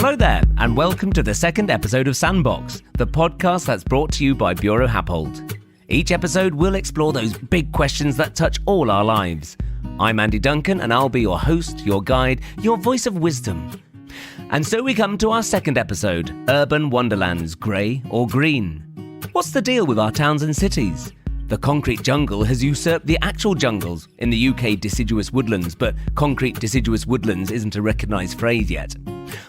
Hello there, and welcome to the second episode of Sandbox, the podcast that's brought to you by Buro Happold. Each episode will explore those big questions that touch all our lives. I'm Andy Duncan, and I'll be your host, your guide, your voice of wisdom. And so we come to our second episode, Urban Wonderlands, grey or green? What's the deal with our towns and cities? The concrete jungle has usurped the actual jungles, in the UK deciduous woodlands, but concrete deciduous woodlands isn't a recognised phrase yet.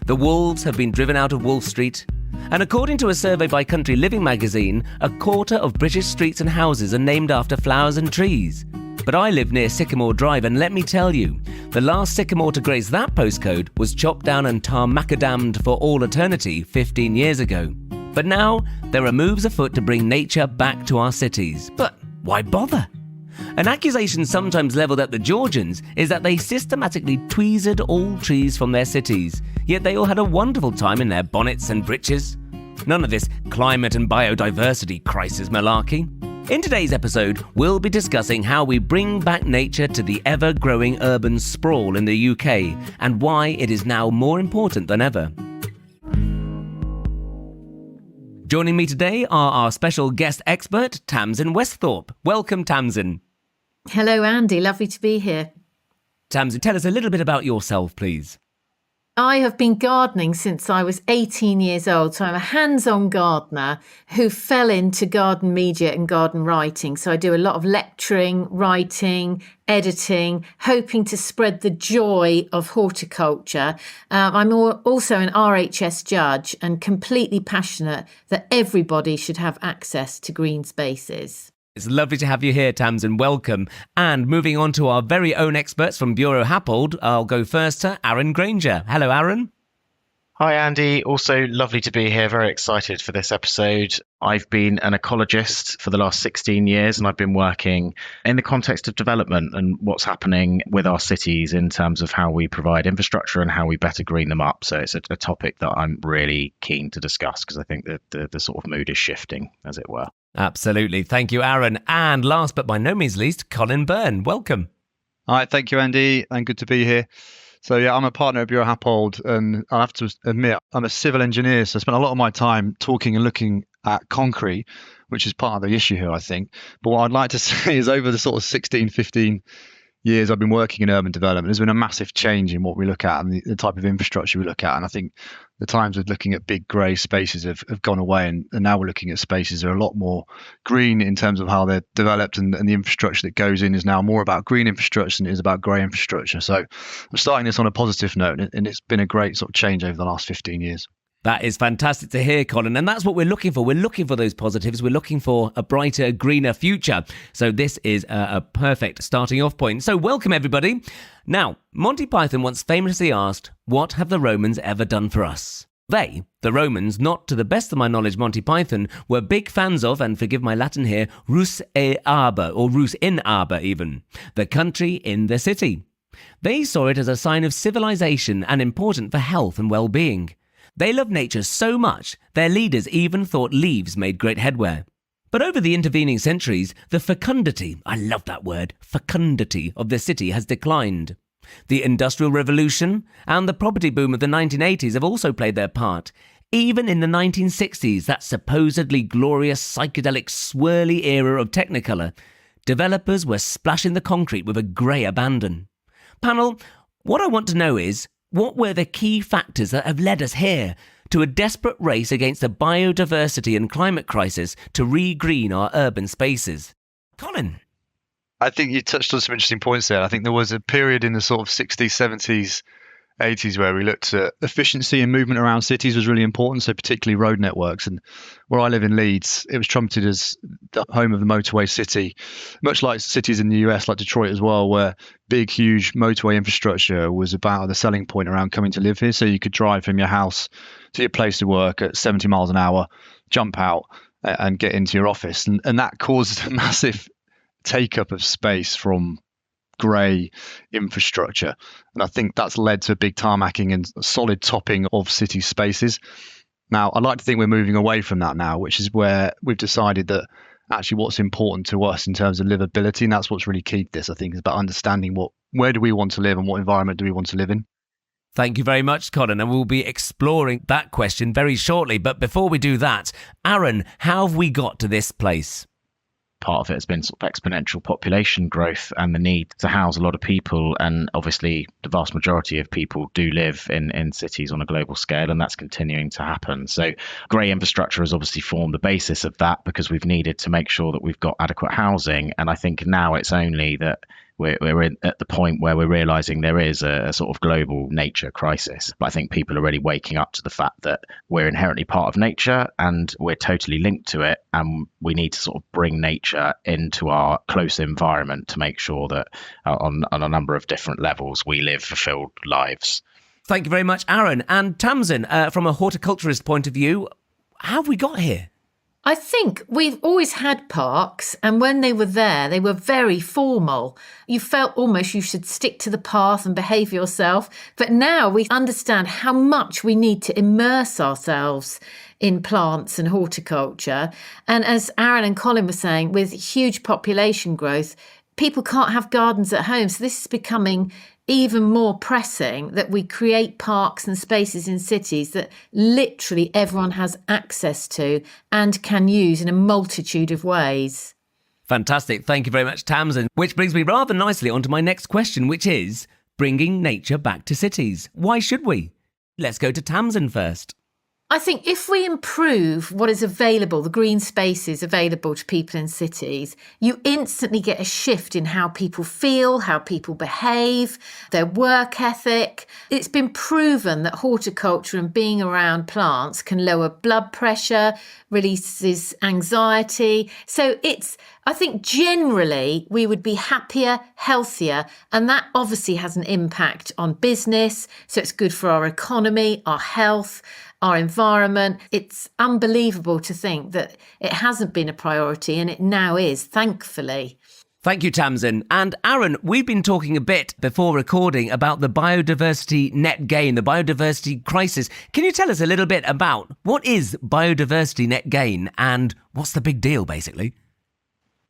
The wolves have been driven out of Wolf Street, and according to a survey by Country Living magazine, a quarter of British streets and houses are named after flowers and trees. But I live near Sycamore Drive, and let me tell you, the last sycamore to grace that postcode was chopped down and tar-macadammed for all eternity 15 years ago. But now, there are moves afoot to bring nature back to our cities. But why bother? An accusation sometimes levelled at the Georgians is that they systematically tweezered all trees from their cities, yet they all had a wonderful time in their bonnets and breeches. None of this climate and biodiversity crisis malarkey. In today's episode, we'll be discussing how we bring back nature to the ever-growing urban sprawl in the UK and why it is now more important than ever. Joining me today are our special guest expert, Tamsin Westhorpe. Welcome, Tamsin. Hello, Andy. Lovely to be here. Tamsin, tell us a little bit about yourself, please. I have been gardening since I was 18 years old, so I'm a hands-on gardener who fell into garden media and garden writing. So I do a lot of lecturing, writing, editing, hoping to spread the joy of horticulture. I'm also an RHS judge and completely passionate that everybody should have access to green spaces. It's lovely to have you here, Tamsin. Welcome. And moving on to our very own experts from Buro Happold, I'll go first to Aaron Grainger. Hello, Aaron. Hi, Andy. Also lovely to be here. Very excited for this episode. I've been an ecologist for the last 16 years, and I've been working in the context of development and what's happening with our cities in terms of how we provide infrastructure and how we better green them up. So it's a topic that I'm really keen to discuss because I think that the sort of mood is shifting, as it were. Absolutely. Thank you, Aaron. And last but by no means least, Colin Byrne. Welcome. Hi, thank you, Andy, and good to be here. So yeah, I'm a partner at Buro Happold, and I have to admit, I'm a civil engineer, so I spend a lot of my time talking and looking at concrete, which is part of the issue here, I think. But what I'd like to say is over the sort of 16, 15 years I've been working in urban development, there's been a massive change in what we look at and the type of infrastructure we look at. And I think the times of looking at big grey spaces have gone away, and now we're looking at spaces that are a lot more green in terms of how they're developed, and the infrastructure that goes in is now more about green infrastructure than it is about grey infrastructure. So I'm starting this on a positive note, and it's been a great sort of change over the last 15 years. That is fantastic to hear, Colin, and that's what we're looking for. We're looking for those positives. We're looking for a brighter, greener future. So this is a perfect starting off point. So welcome, everybody. Now, Monty Python once famously asked, what have the Romans ever done for us? They, the Romans, not to the best of my knowledge, Monty Python, were big fans of, and forgive my Latin here, Rus et Arber, or Rus in Arber even, the country in the city. They saw it as a sign of civilization and important for health and well-being. They loved nature so much, their leaders even thought leaves made great headwear. But over the intervening centuries, the fecundity, I love that word, fecundity of the city has declined. The Industrial Revolution and the property boom of the 1980s have also played their part. Even in the 1960s, that supposedly glorious psychedelic swirly era of Technicolor, developers were splashing the concrete with a grey abandon. Panel, what I want to know is, what were the key factors that have led us here to a desperate race against the biodiversity and climate crisis to re-green our urban spaces? Colin? I think you touched on some interesting points there. I think there was a period in the sort of 60s, 70s, 80s where we looked at efficiency and movement around cities was really important, so particularly road networks. And where I live in Leeds, it was trumpeted as the home of the motorway city, much like cities in the US like Detroit as well, where big, huge motorway infrastructure was about the selling point around coming to live here. So you could drive from your house to your place to work at 70 miles an hour, jump out and get into your office. And that caused a massive take up of space from grey infrastructure, and I think that's led to big tarmacking and solid topping of city spaces. Now, I'd like to think we're moving away from that now, which is where we've decided that actually what's important to us in terms of livability, and that's what's really key to this, I think, is about understanding where do we want to live and what environment do we want to live in. Thank you very much, Colin, and we'll be exploring that question very shortly. But before we do that, Aaron, how have we got to this place? Part of it has been sort of exponential population growth and the need to house a lot of people. And obviously, the vast majority of people do live in cities on a global scale, and that's continuing to happen. So grey infrastructure has obviously formed the basis of that because we've needed to make sure that we've got adequate housing. And I think now it's only that we're at the point where we're realizing there is a sort of global nature crisis. But I think people are really waking up to the fact that we're inherently part of nature and we're totally linked to it. And we need to sort of bring nature into our close environment to make sure that on a number of different levels, we live fulfilled lives. Thank you very much, Aaron. And Tamsin, from a horticulturist point of view, how have we got here? I think we've always had parks, and when they were there, they were very formal. You felt almost you should stick to the path and behave yourself. But now we understand how much we need to immerse ourselves in plants and horticulture. And as Aaron and Colin were saying, with huge population growth, people can't have gardens at home. So this is becoming even more pressing, that we create parks and spaces in cities that literally everyone has access to and can use in a multitude of ways. Fantastic. Thank you very much, Tamsin. Which brings me rather nicely onto my next question, which is bringing nature back to cities. Why should we? Let's go to Tamsin first. I think if we improve what is available, the green spaces available to people in cities, you instantly get a shift in how people feel, how people behave, their work ethic. It's been proven that horticulture and being around plants can lower blood pressure, releases anxiety. So I think generally we would be happier, healthier, and that obviously has an impact on business. So it's good for our economy, our health, our environment. It's unbelievable to think that it hasn't been a priority, and it now is, thankfully. Thank you, Tamsin. And Aaron, we've been talking a bit before recording about the biodiversity net gain, the biodiversity crisis. Can you tell us a little bit about what is biodiversity net gain and what's the big deal, basically?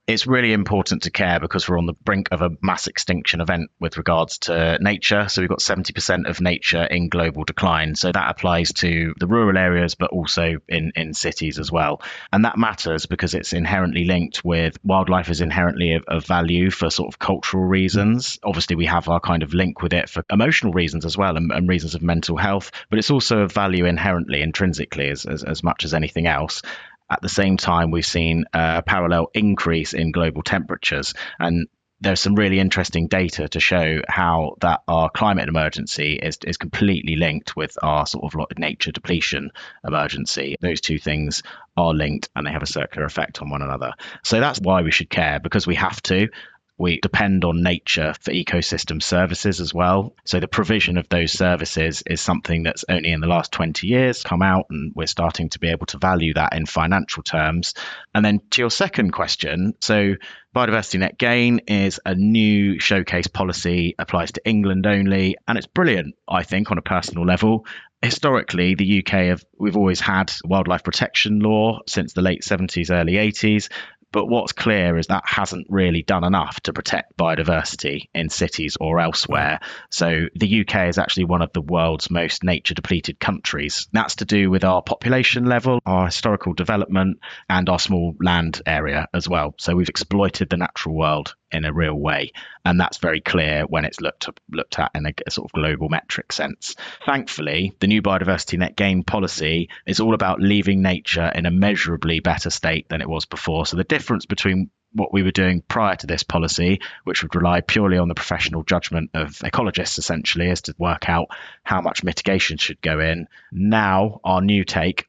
It's really important to care because we're on the brink of a mass extinction event with regards to nature. So we've got 70% of nature in global decline. So that applies to the rural areas, but also in cities as well. And that matters because it's inherently linked with wildlife is inherently of value for sort of cultural reasons. Obviously, we have our kind of link with it for emotional reasons as well and reasons of mental health. But it's also of value inherently, intrinsically, as much as anything else. At the same time, we've seen a parallel increase in global temperatures. And there's some really interesting data to show how that our climate emergency is completely linked with our sort of nature depletion emergency. Those two things are linked and they have a circular effect on one another. So that's why we should care, because we have to. We depend on nature for ecosystem services as well. So the provision of those services is something that's only in the last 20 years come out, and we're starting to be able to value that in financial terms. And then to your second question, so Biodiversity Net Gain is a new showcase policy, applies to England only, and it's brilliant, I think, on a personal level. Historically, the UK, we've always had wildlife protection law since the late 70s, early 80s. But what's clear is that hasn't really done enough to protect biodiversity in cities or elsewhere. So the UK is actually one of the world's most nature depleted countries. That's to do with our population level, our historical development, and our small land area as well. So we've exploited the natural world in a real way. And that's very clear when it's looked at in a sort of global metric sense. Thankfully, the new Biodiversity Net Gain policy is all about leaving nature in a measurably better state than it was before. So the difference between what we were doing prior to this policy, which would rely purely on the professional judgment of ecologists, essentially, is to work out how much mitigation should go in. Now, our new take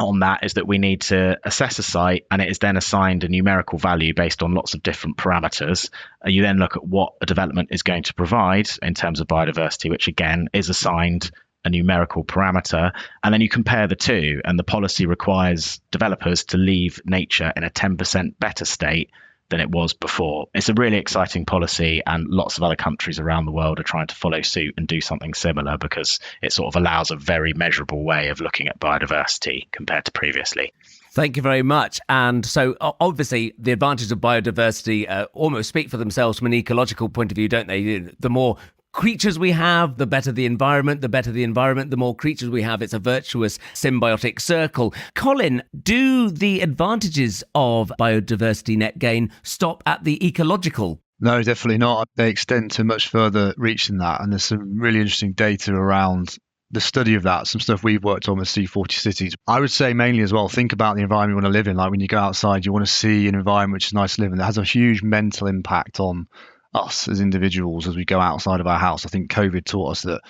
on that is that we need to assess a site, and it is then assigned a numerical value based on lots of different parameters. You then look at what a development is going to provide in terms of biodiversity, which again is assigned a numerical parameter, and then you compare the two, and the policy requires developers to leave nature in a 10% better state than it was before. It's a really exciting policy, and lots of other countries around the world are trying to follow suit and do something similar because it sort of allows a very measurable way of looking at biodiversity compared to previously. Thank you very much. And so obviously the advantages of biodiversity almost speak for themselves from an ecological point of view, don't they? The more creatures we have, the better the environment. The better the environment, the more creatures we have. It's a virtuous symbiotic circle. Colin, do the advantages of biodiversity net gain stop at the ecological? No, definitely not. They extend to much further reach than that. And there's some really interesting data around the study of that, some stuff we've worked on with C40 cities. I would say mainly as well, think about the environment you want to live in. Like when you go outside, you want to see an environment which is nice to live in. That has a huge mental impact on us as individuals as we go outside of our house. I think COVID taught us that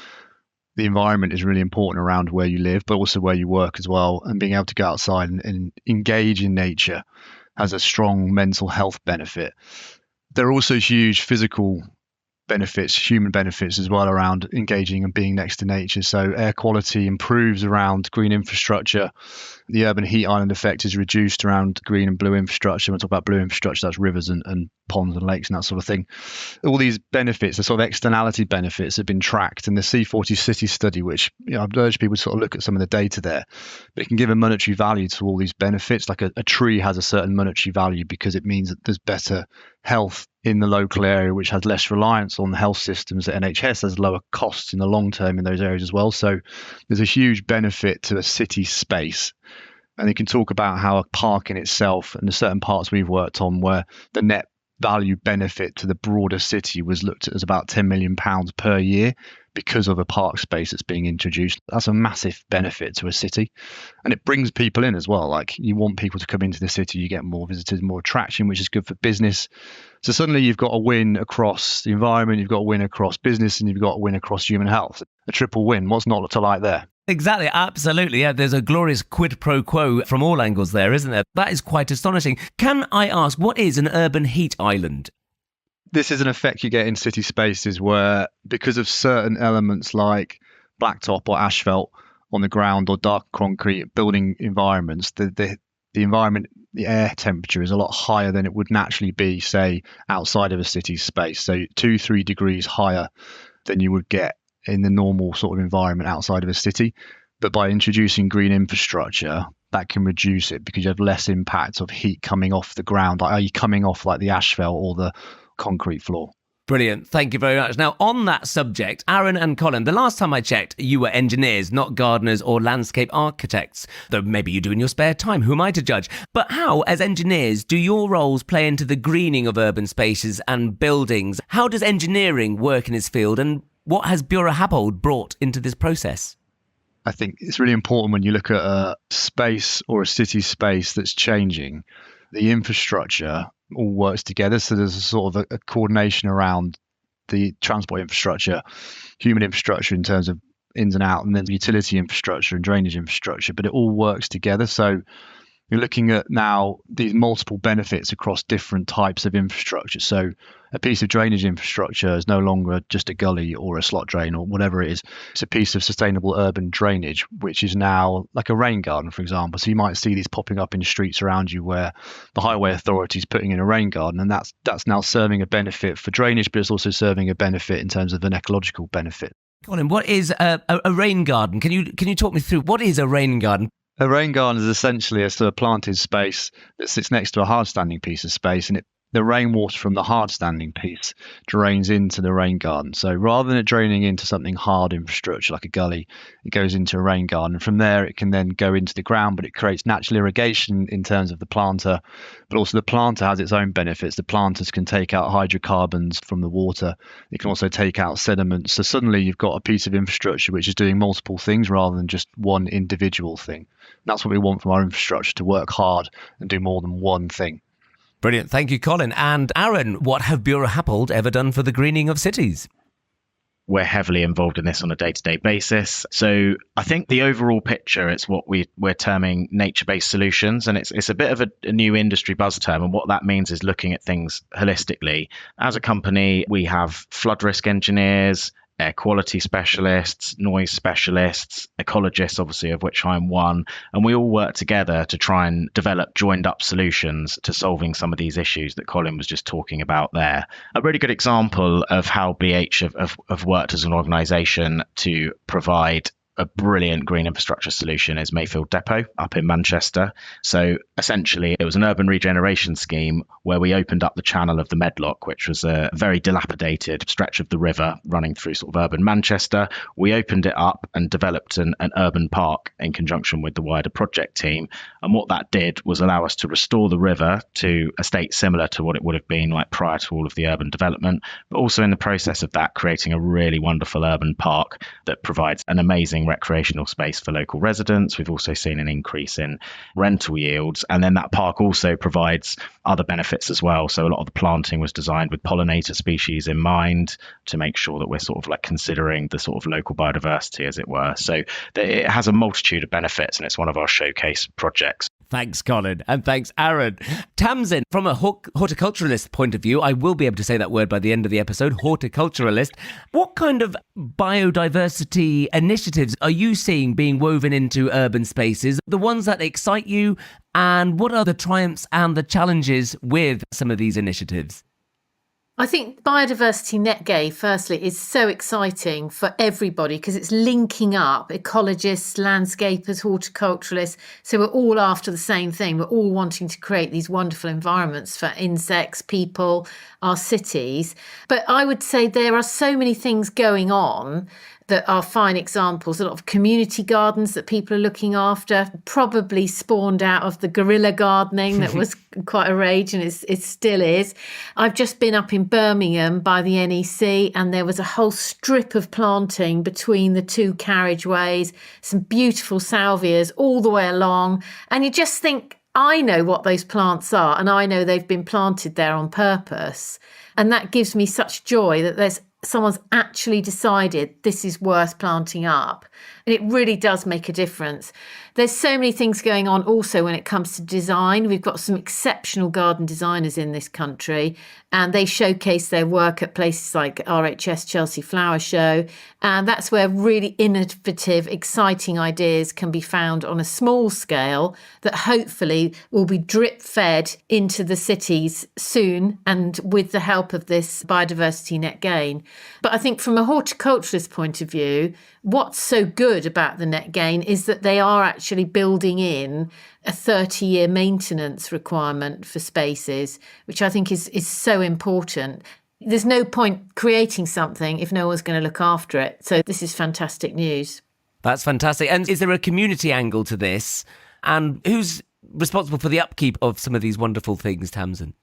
the environment is really important around where you live, but also where you work as well. And being able to go outside and engage in nature has a strong mental health benefit. There are also huge physical benefits, human benefits as well around engaging and being next to nature. So air quality improves around green infrastructure. The urban heat island effect is reduced around green and blue infrastructure. When we talk about blue infrastructure, that's rivers and ponds and lakes and that sort of thing. All these benefits, the sort of externality benefits, have been tracked in the C40 city study, which I'd urge people to sort of look at some of the data there. But it can give a monetary value to all these benefits. Like a tree has a certain monetary value because it means that there's better health in the local area, which has less reliance on the health systems at NHS, has lower costs in the long term in those areas as well. So there's a huge benefit to a city space. And you can talk about how a park in itself, and there's certain parts we've worked on where the net value benefit to the broader city was looked at as about £10 million per year because of a park space that's being introduced. That's a massive benefit to a city. And it brings people in as well. Like you want people to come into the city, you get more visitors, more attraction, which is good for business. So suddenly you've got a win across the environment, you've got a win across business, and you've got a win across human health. A triple win. What's not to like there? Exactly, absolutely. Yeah, there's a glorious quid pro quo from all angles there, isn't there? That is quite astonishing. Can I ask, what is an urban heat island? This is an effect you get in city spaces where, because of certain elements like blacktop or asphalt on the ground or dark concrete building environments, the environment, the air temperature is a lot higher than it would naturally be, say, outside of a city space. So 2-3 degrees higher than you would get in the normal sort of environment outside of a city. But by introducing green infrastructure, that can reduce it because you have less impact of heat coming off the ground, i.e. coming off like the asphalt or the concrete floor. Brilliant. Thank you very much. Now, on that subject, Aaron and Colin, the last time I checked, you were engineers, not gardeners or landscape architects. Though maybe you do in your spare time. Who am I to judge? But how, as engineers, do your roles play into the greening of urban spaces and buildings? How does engineering work in this field, and what has Buro Happold brought into this process? I think it's really important when you look at a space or a city space that's changing, the infrastructure all works together. So there's a sort of a coordination around the transport infrastructure, human infrastructure in terms of ins and out, and then the utility infrastructure and drainage infrastructure, but it all works together. So you're looking at now these multiple benefits across different types of infrastructure. So a piece of drainage infrastructure is no longer just a gully or a slot drain or whatever it is. It's a piece of sustainable urban drainage, which is now like a rain garden, for example. So you might see these popping up in streets around you where the highway authority is putting in a rain garden, and that's now serving a benefit for drainage, but it's also serving a benefit in terms of an ecological benefit. Colin, what is a rain garden? Can you talk me through what is a rain garden? A rain garden is essentially a sort of planted space that sits next to a hard-standing piece of space, and the rainwater from the hard-standing piece drains into the rain garden. So rather than it draining into something hard infrastructure like a gully, it goes into a rain garden. And from there, it can then go into the ground, but it creates natural irrigation in terms of the planter. But also the planter has its own benefits. The planters can take out hydrocarbons from the water. It can also take out sediments. So suddenly you've got a piece of infrastructure which is doing multiple things rather than just one individual thing. And that's what we want from our infrastructure, to work hard and do more than one thing. Brilliant. Thank you, Colin. And Aaron, what have Buro Happold ever done for the greening of cities? We're heavily involved in this on a day-to-day basis. So I think the overall picture, it's what we're terming nature-based solutions. And it's a bit of a new industry buzz term. And what that means is looking at things holistically. As a company, we have flood risk engineers, air quality specialists, noise specialists, ecologists, obviously, of which I'm one. And we all work together to try and develop joined up solutions to solving some of these issues that Colin was just talking about there. A really good example of how BH have worked as an organisation to provide a brilliant green infrastructure solution is Mayfield Depot up in Manchester. So essentially, it was an urban regeneration scheme where we opened up the channel of the Medlock, which was a very dilapidated stretch of the river running through sort of urban Manchester. We opened it up and developed an urban park in conjunction with the wider project team. And what that did was allow us to restore the river to a state similar to what it would have been like prior to all of the urban development, but also in the process of that, creating a really wonderful urban park that provides an amazing recreational space for local residents. We've also seen an increase in rental yields. And then that park also provides other benefits as well. So a lot of the planting was designed with pollinator species in mind to make sure that we're sort of like considering the sort of local biodiversity, as it were. So it has a multitude of benefits, and it's one of our showcase projects. Thanks, Colin, and thanks, Aaron. Tamsin, from a horticulturalist point of view, I will be able to say that word by the end of the episode, horticulturalist. What kind of biodiversity initiatives are you seeing being woven into urban spaces? The ones that excite you, and what are the triumphs and the challenges with some of these initiatives? I think Biodiversity Net Gain, firstly, is so exciting for everybody because it's linking up ecologists, landscapers, horticulturalists. So we're all after the same thing. We're all wanting to create these wonderful environments for insects, people, our cities. But I would say there are so many things going on that are fine examples. A lot of community gardens that people are looking after, probably spawned out of the guerrilla gardening that was quite a rage, and it still is. I've just been up in Birmingham by the NEC, and there was a whole strip of planting between the two carriageways, some beautiful salvias all the way along. And you just think, I know what those plants are, and I know they've been planted there on purpose. And that gives me such joy that someone's actually decided this is worth planting up. And it really does make a difference. There's so many things going on also when it comes to design. We've got some exceptional garden designers in this country, and they showcase their work at places like RHS Chelsea Flower Show. And that's where really innovative, exciting ideas can be found on a small scale that hopefully will be drip fed into the cities soon, and with the help of this Biodiversity Net Gain. But I think from a horticulturalist point of view, what's so good about the Net Gain is that they are actually building in a 30-year maintenance requirement for spaces, which I think is so important. There's no point creating something if no one's going to look after it. So this is fantastic news. That's fantastic. And is there a community angle to this? And who's responsible for the upkeep of some of these wonderful things, Tamsin?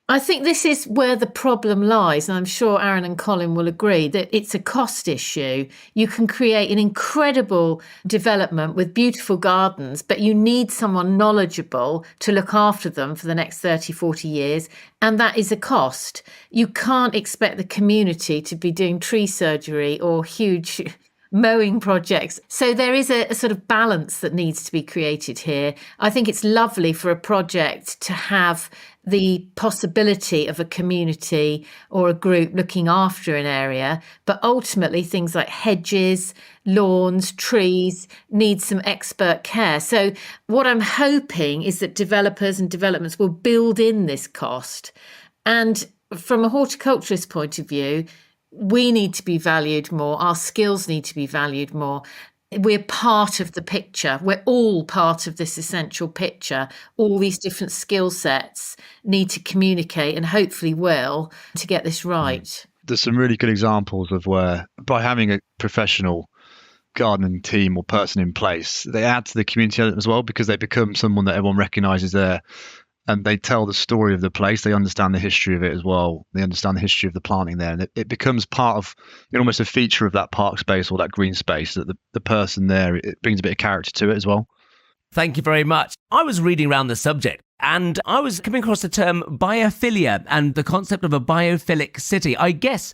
I think this is where the problem lies, and I'm sure Aaron and Colin will agree that it's a cost issue. You can create an incredible development with beautiful gardens, but you need someone knowledgeable to look after them for the next 30, 40 years, and that is a cost. You can't expect the community to be doing tree surgery or huge mowing projects. So there is a sort of balance that needs to be created here. I think it's lovely for a project to have the possibility of a community or a group looking after an area, but ultimately things like hedges, lawns, trees need some expert care. So what I'm hoping is that developers and developments will build in this cost. And from a horticulturist point of view, we need to be valued more. Our skills need to be valued more. We're part of the picture. We're all part of this essential picture. All these different skill sets need to communicate, and hopefully will, to get this right. There's some really good examples of where, by having a professional gardening team or person in place, they add to the community as well, because they become someone that everyone recognises there. And they tell the story of the place. They understand the history of it as well. They understand the history of the planting there. And it becomes part of, almost a feature of that park space or that green space, that the person there, it brings a bit of character to it as well. Thank you very much. I was reading around the subject, and I was coming across the term biophilia and the concept of a biophilic city. I guess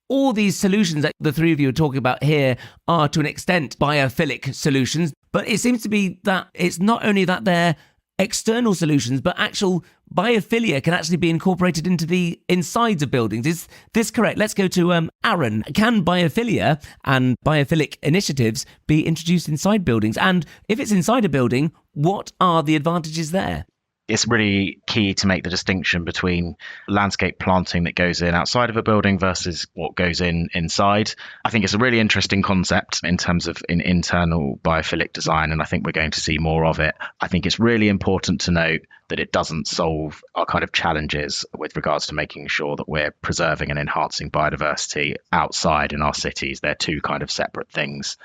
all these solutions that the three of you are talking about here are, to an extent, biophilic solutions. But it seems to be that it's not only that they're external solutions, but actual biophilia can actually be incorporated into the insides of buildings. Is this correct? Let's go to Aaron. Can biophilia and biophilic initiatives be introduced inside buildings? And if it's inside a building, what are the advantages there? It's really key to make the distinction between landscape planting that goes in outside of a building versus what goes in inside. I think it's a really interesting concept in terms of internal biophilic design, and I think we're going to see more of it. I think it's really important to note that it doesn't solve our kind of challenges with regards to making sure that we're preserving and enhancing biodiversity outside in our cities. They're two kind of separate things.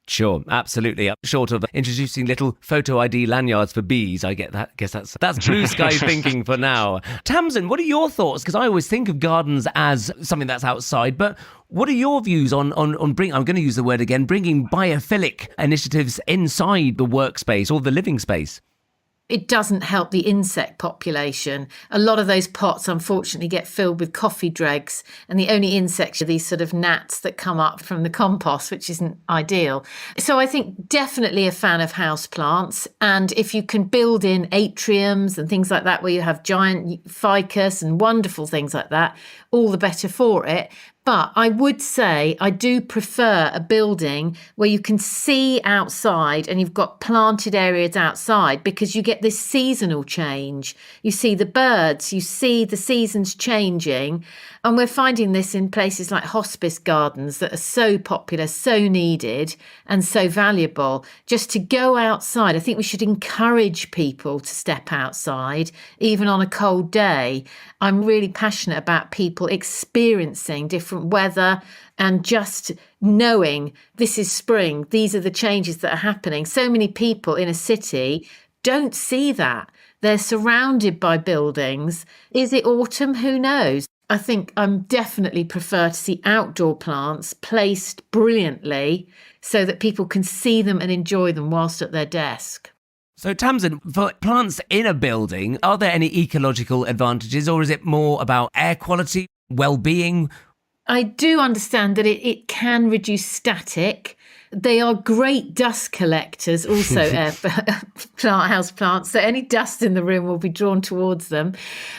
Sure, absolutely. Short of introducing little photo ID lanyards for bees, I get that. Guess that's blue sky thinking for now. Tamsin, what are your thoughts? Because I always think of gardens as something that's outside, but what are your views on bringing, I'm going to use the word again, bringing biophilic initiatives inside the workspace or the living space? It doesn't help the insect population. A lot of those pots, unfortunately, get filled with coffee dregs, and the only insects are these sort of gnats that come up from the compost, which isn't ideal. So I think definitely a fan of houseplants. And if you can build in atriums and things like that, where you have giant ficus and wonderful things like that, all the better for it. But I would say I do prefer a building where you can see outside and you've got planted areas outside, because you get this seasonal change. You see the birds, you see the seasons changing. And we're finding this in places like hospice gardens that are so popular, so needed and so valuable. Just to go outside, I think we should encourage people to step outside, even on a cold day. I'm really passionate about people experiencing different weather and just knowing this is spring. These are the changes that are happening. So many people in a city don't see that. They're surrounded by buildings. Is it autumn? Who knows? I think I'm definitely prefer to see outdoor plants placed brilliantly so that people can see them and enjoy them whilst at their desk. So Tamsin, for plants in a building, are there any ecological advantages, or is it more about air quality, well-being? I do understand that it can reduce static. They are great dust collectors, also house plants. So any dust in the room will be drawn towards them.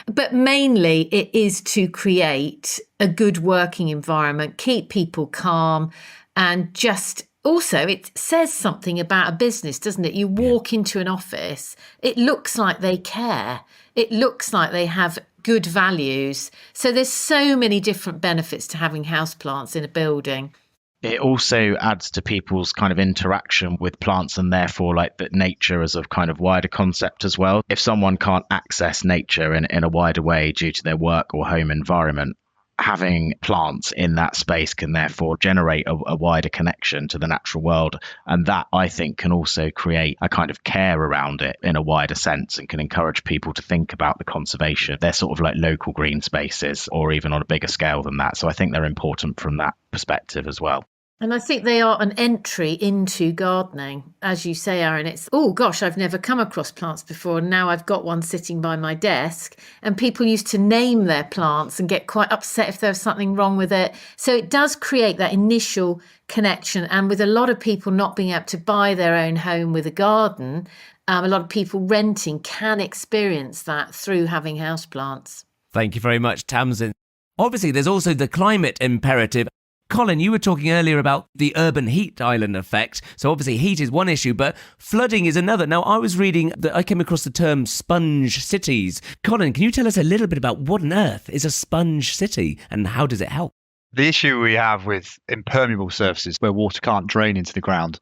But mainly it is to create a good working environment, keep people calm, and just also it says something about a business, doesn't it? You walk into an office, it looks like they care. It looks like they have good values. So there's so many different benefits to having houseplants in a building. It also adds to people's kind of interaction with plants, and therefore like that nature as a kind of wider concept as well. If someone can't access nature in a wider way due to their work or home environment, having plants in that space can therefore generate a wider connection to the natural world. And that, I think, can also create a kind of care around it in a wider sense, and can encourage people to think about the conservation. They're sort of like local green spaces, or even on a bigger scale than that. So I think they're important from that perspective as well. And I think they are an entry into gardening. As you say, Aaron, it's, oh gosh, I've never come across plants before. And now I've got one sitting by my desk. And people used to name their plants and get quite upset if there was something wrong with it. So it does create that initial connection. And with a lot of people not being able to buy their own home with a garden, a lot of people renting can experience that through having houseplants. Thank you very much, Tamsin. Obviously, there's also the climate imperative. Colin, you were talking earlier about the urban heat island effect. So obviously heat is one issue, but flooding is another. Now, I was reading that I came across the term sponge cities. Colin, can you tell us a little bit about what on earth is a sponge city and how does it help? The issue we have with impermeable surfaces where water can't drain into the ground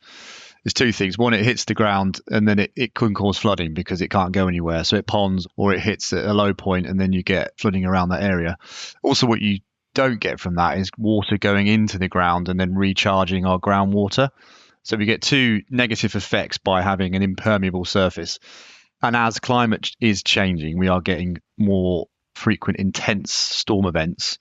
is two things. One, it hits the ground and then it can cause flooding because it can't go anywhere. So it ponds, or it hits at a low point and then you get flooding around that area. Also, what you don't get from that is water going into the ground and then recharging our groundwater. So we get two negative effects by having an impermeable surface. And as climate is changing, we are getting more frequent, intense storm events.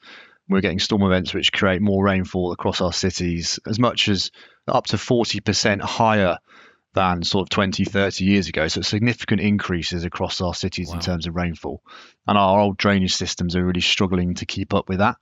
We're getting storm events which create more rainfall across our cities, as much as up to 40% higher than sort of 20, 30 years ago. So significant increases across our cities in terms of rainfall. And our old drainage systems are really struggling to keep up with that.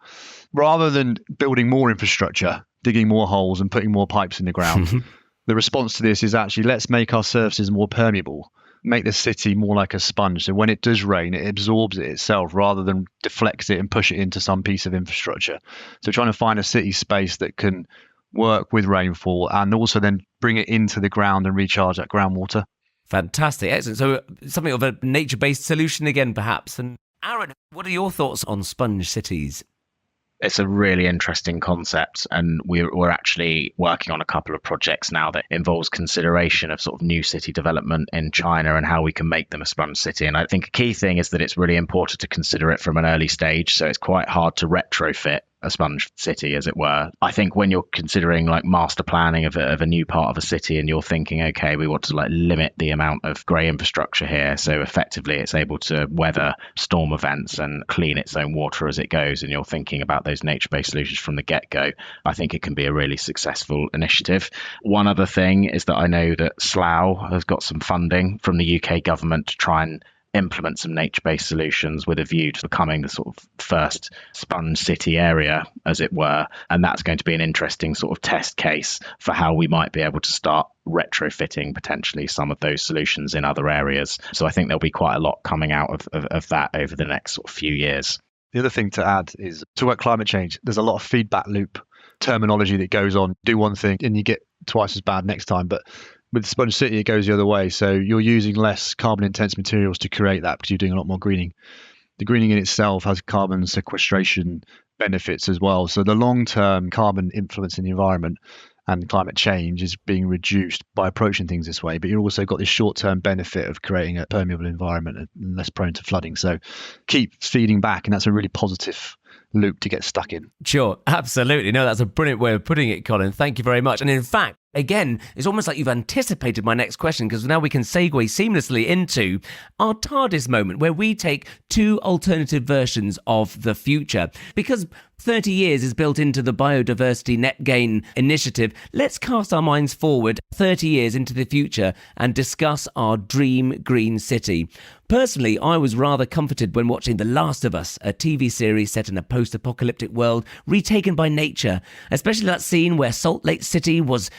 Rather than building more infrastructure, digging more holes and putting more pipes in the ground, the response to this is actually, let's make our surfaces more permeable, make the city more like a sponge. So when it does rain, it absorbs it itself rather than deflects it and push it into some piece of infrastructure. So trying to find a city space that can work with rainfall and also then bring it into the ground and recharge that groundwater. Fantastic. Excellent. So something of a nature-based solution again, perhaps. And Aaron, what are your thoughts on sponge cities? It's a really interesting concept, and we're actually working on a couple of projects now that involves consideration of sort of new city development in China and how we can make them a sponge city. And I think a key thing is that it's really important to consider it from an early stage, so it's quite hard to retrofit a sponge city, as it were. I think when you're considering like master planning of a new part of a city and you're thinking, okay, we want to like limit the amount of grey infrastructure here, so effectively it's able to weather storm events and clean its own water as it goes, and you're thinking about those nature-based solutions from the get-go, I think it can be a really successful initiative. One other thing is that I know that Slough has got some funding from the UK government to try and implement some nature-based solutions with a view to becoming the sort of first sponge city area, as it were. And that's going to be an interesting sort of test case for how we might be able to start retrofitting potentially some of those solutions in other areas. So I think there'll be quite a lot coming out of that over the next sort of few years. The other thing to add is, talk about climate change, there's a lot of feedback loop terminology that goes on. Do one thing and you get twice as bad next time. But with Sponge City, it goes the other way. So you're using less carbon-intense materials to create that because you're doing a lot more greening. The greening in itself has carbon sequestration benefits as well. So the long-term carbon influence in the environment and climate change is being reduced by approaching things this way. But you've also got this short-term benefit of creating a permeable environment and less prone to flooding. So keep feeding back, and that's a really positive loop to get stuck in. Sure, absolutely. No, that's a brilliant way of putting it, Colin. Thank you very much. And in fact, again, it's almost like you've anticipated my next question, because now we can segue seamlessly into our TARDIS moment, where we take two alternative versions of the future. Because 30 years is built into the Biodiversity Net Gain initiative, let's cast our minds forward 30 years into the future and discuss our dream green city. Personally, I was rather comforted when watching The Last of Us, a TV series set in a post-apocalyptic world retaken by nature, especially that scene where Salt Lake City was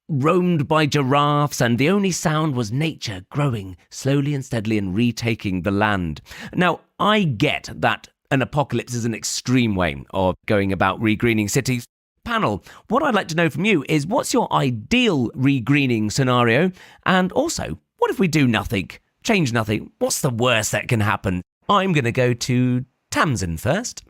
roamed by giraffes and the only sound was nature growing slowly and steadily and retaking the land. Now, I get that an apocalypse is an extreme way of going about regreening cities. Panel, what I'd like to know from you is, what's your ideal regreening scenario? And also, what if we do nothing? Change nothing? What's the worst that can happen? I'm going to go to Tamsin first.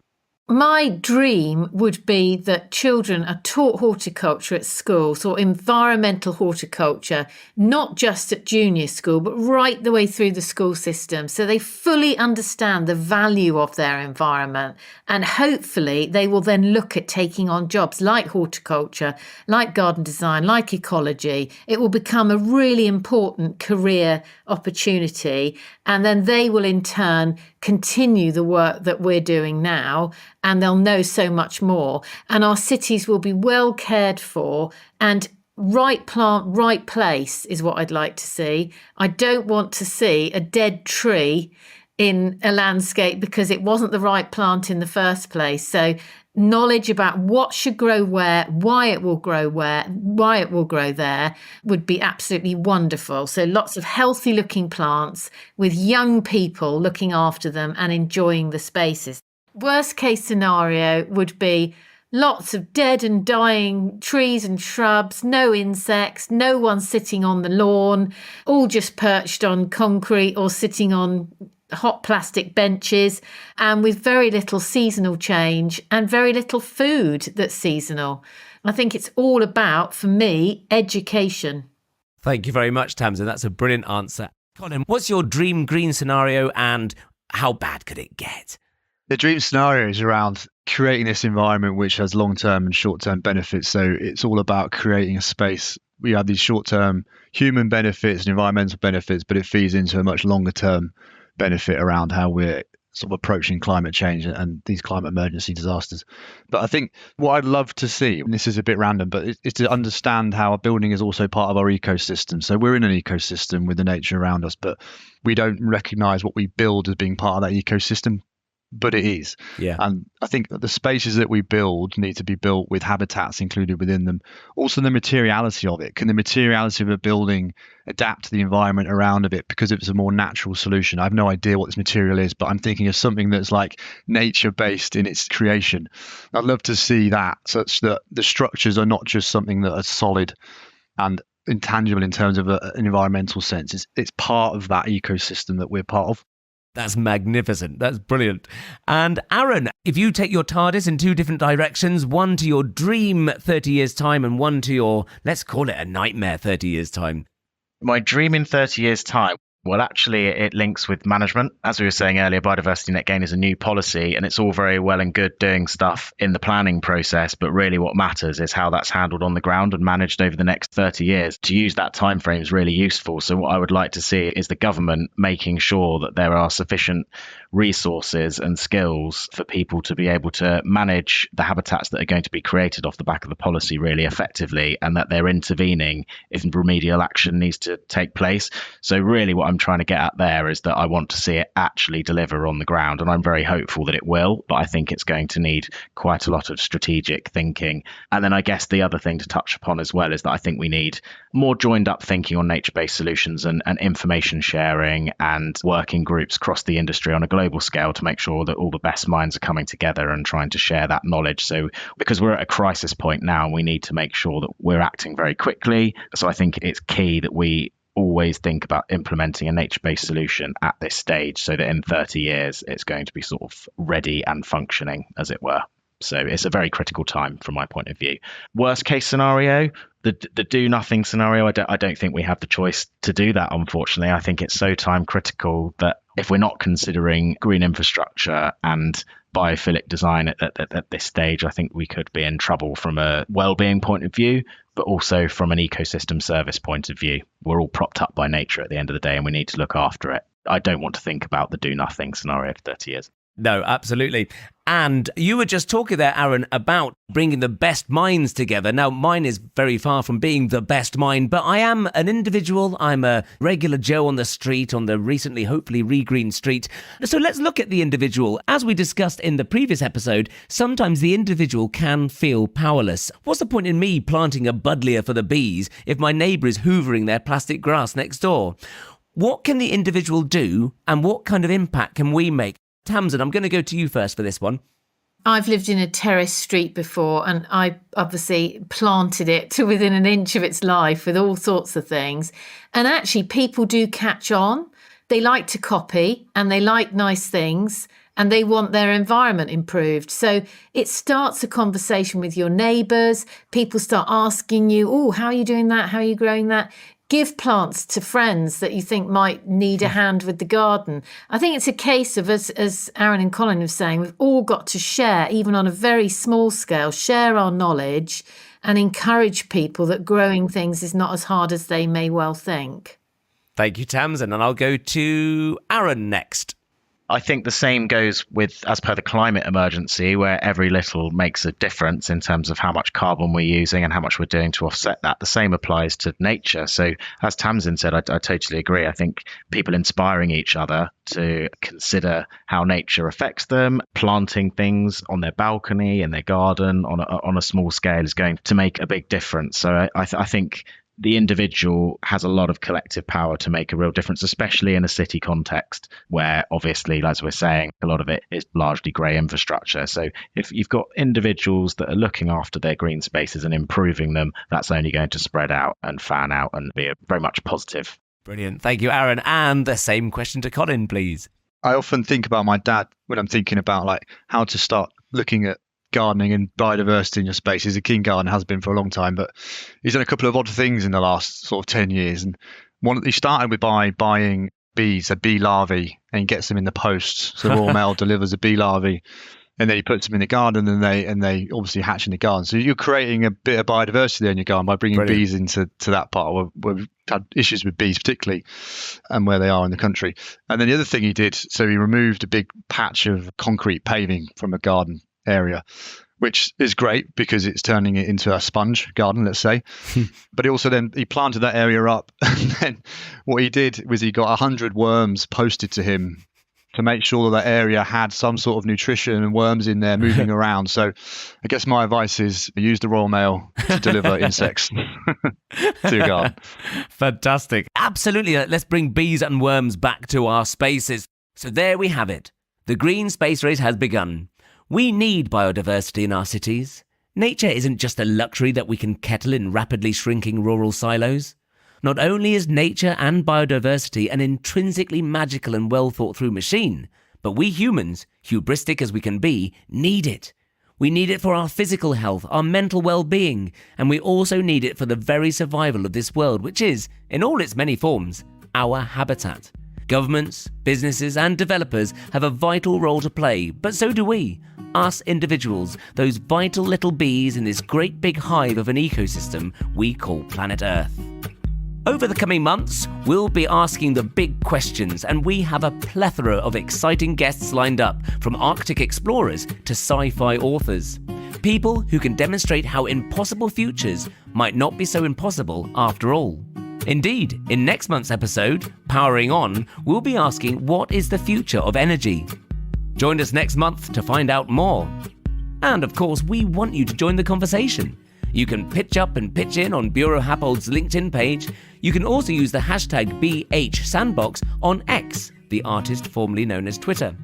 My dream would be that children are taught horticulture at school, so environmental horticulture, not just at junior school, but right the way through the school system, so they fully understand the value of their environment. And hopefully they will then look at taking on jobs like horticulture, like garden design, like ecology. It will become a really important career opportunity. And then they will in turn continue the work that we're doing now, and they'll know so much more. And our cities will be well cared for, and right plant, right place is what I'd like to see. I don't want to see a dead tree in a landscape because it wasn't the right plant in the first place. So knowledge about what should grow where, why it will grow where, why it will grow there would be absolutely wonderful. So lots of healthy looking plants with young people looking after them and enjoying the spaces. Worst case scenario would be lots of dead and dying trees and shrubs, no insects, no one sitting on the lawn, all just perched on concrete or sitting on hot plastic benches, and with very little seasonal change and very little food that's seasonal. I think it's all about, for me, education. Thank you very much, Tamsin. That's a brilliant answer. Colin, what's your dream green scenario and how bad could it get? The dream scenario is around creating this environment which has long-term and short-term benefits. So it's all about creating a space. We have these short-term human benefits and environmental benefits, but it feeds into a much longer-term benefit around how we're sort of approaching climate change and these climate emergency disasters. But I think what I'd love to see, and this is a bit random, but is to understand how a building is also part of our ecosystem. So we're in an ecosystem with the nature around us, but we don't recognize what we build as being part of that ecosystem. But it is. Yeah. And I think the spaces that we build need to be built with habitats included within them. Also, the materiality of it. Can the materiality of a building adapt to the environment around it? Because if it's a more natural solution, I have no idea what this material is, but I'm thinking of something that's like nature-based in its creation. I'd love to see that, such that the structures are not just something that are solid and intangible in terms of an environmental sense. It's part of that ecosystem that we're part of. That's magnificent. That's brilliant. And Aaron, if you take your TARDIS in two different directions, one to your dream 30 years' time and one to your, let's call it a nightmare 30 years' time. My dream in 30 years' time. Well, actually, it links with management. As we were saying earlier, Biodiversity Net Gain is a new policy, and it's all very well and good doing stuff in the planning process. But really what matters is how that's handled on the ground and managed over the next 30 years. To use that time frame is really useful. So what I would like to see is the government making sure that there are sufficient resources and skills for people to be able to manage the habitats that are going to be created off the back of the policy really effectively, and that they're intervening if remedial action needs to take place. So really what I'm trying to get at there is that I want to see it actually deliver on the ground, and I'm very hopeful that it will, but I think it's going to need quite a lot of strategic thinking. And then I guess the other thing to touch upon as well is that I think we need more joined up thinking on nature-based solutions and information sharing and working groups across the industry on a global scale to make sure that all the best minds are coming together and trying to share that knowledge. So because we're at a crisis point now, we need to make sure that we're acting very quickly. So I think it's key that we always think about implementing a nature-based solution at this stage so that in 30 years it's going to be sort of ready and functioning, as it were. So it's a very critical time from my point of view. Worst case scenario, the do nothing scenario, I don't think we have the choice to do that, unfortunately. I think it's so time critical that if we're not considering green infrastructure and biophilic design at this stage, I think we could be in trouble from a well-being point of view, but also from an ecosystem service point of view. We're all propped up by nature at the end of the day, and we need to look after it. I don't want to think about the do nothing scenario for 30 years. No, absolutely. And you were just talking there, Aaron, about bringing the best minds together. Now, mine is very far from being the best mind, but I am an individual. I'm a regular Joe on the street, on the recently, hopefully, re-greened street. So let's look at the individual. As we discussed in the previous episode, sometimes the individual can feel powerless. What's the point in me planting a buddleia for the bees if my neighbour is hoovering their plastic grass next door? What can the individual do, and what kind of impact can we make? Tamsin, I'm going to go to you first for this one. I've lived in a terrace street before, and I obviously planted it to within an inch of its life with all sorts of things. And actually, people do catch on. They like to copy and they like nice things and they want their environment improved. So it starts a conversation with your neighbours. People start asking you, oh, how are you doing that? How are you growing that? Give plants to friends that you think might need a hand with the garden. I think it's a case of, as Aaron and Colin were saying, we've all got to share, even on a very small scale, share our knowledge and encourage people that growing things is not as hard as they may well think. Thank you, Tamsin. And I'll go to Aaron next. I think the same goes with, as per the climate emergency, where every little makes a difference in terms of how much carbon we're using and how much we're doing to offset that. The same applies to nature. So as Tamsin said, I totally agree. I think people inspiring each other to consider how nature affects them, planting things on their balcony, in their garden on a small scale is going to make a big difference. So I think the individual has a lot of collective power to make a real difference, especially in a city context where obviously, as we're saying, a lot of it is largely grey infrastructure. So if you've got individuals that are looking after their green spaces and improving them, that's only going to spread out and fan out and be very much positive. Brilliant. Thank you, Aaron. And the same question to Colin, please. I often think about my dad when I'm thinking about like how to start looking at gardening and biodiversity in your space. He's a keen gardener, has been for a long time, but he's done a couple of odd things in the last sort of 10 years. And he started with buying bees, a bee larvae, and he gets them in the post. So Royal Mail delivers a bee larvae, and then he puts them in the garden, and they obviously hatch in the garden. So you're creating a bit of biodiversity there in your garden by bringing bees into that part where we've had issues with bees particularly, and where they are in the country. And then the other thing he did, so he removed a big patch of concrete paving from a garden area, which is great because it's turning it into a sponge garden, let's say. But he planted that area up, and then what he did was he got 100 worms posted to him to make sure that area had some sort of nutrition and worms in there moving around. So I guess my advice is use the Royal Mail to deliver insects to your garden. Fantastic. Absolutely. Let's bring bees and worms back to our spaces. So there we have it. The green space race has begun. We need biodiversity in our cities. Nature isn't just a luxury that we can kettle in rapidly shrinking rural silos. Not only is nature and biodiversity an intrinsically magical and well thought through machine, but we humans, hubristic as we can be, need it. We need it for our physical health, our mental well-being, and we also need it for the very survival of this world, which is, in all its many forms, our habitat. Governments, businesses and developers have a vital role to play, but so do we, us individuals, those vital little bees in this great big hive of an ecosystem we call planet Earth. Over the coming months, we'll be asking the big questions, and we have a plethora of exciting guests lined up, from Arctic explorers to sci-fi authors. People who can demonstrate how impossible futures might not be so impossible after all. Indeed, in next month's episode, Powering On, we'll be asking what is the future of energy. Join us next month to find out more. And of course, we want you to join the conversation. You can pitch up and pitch in on Buro Happold's LinkedIn page. You can also use the hashtag #BHSandbox on X, the artist formerly known as Twitter.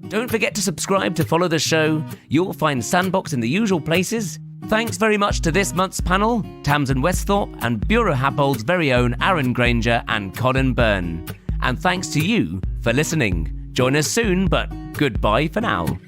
Don't forget to subscribe to follow the show. You'll find Sandbox in the usual places. Thanks very much to this month's panel, Tamsin Westhorpe and Buro Happold's very own Aaron Grainger and Colin Byrne. And thanks to you for listening. Join us soon, but goodbye for now.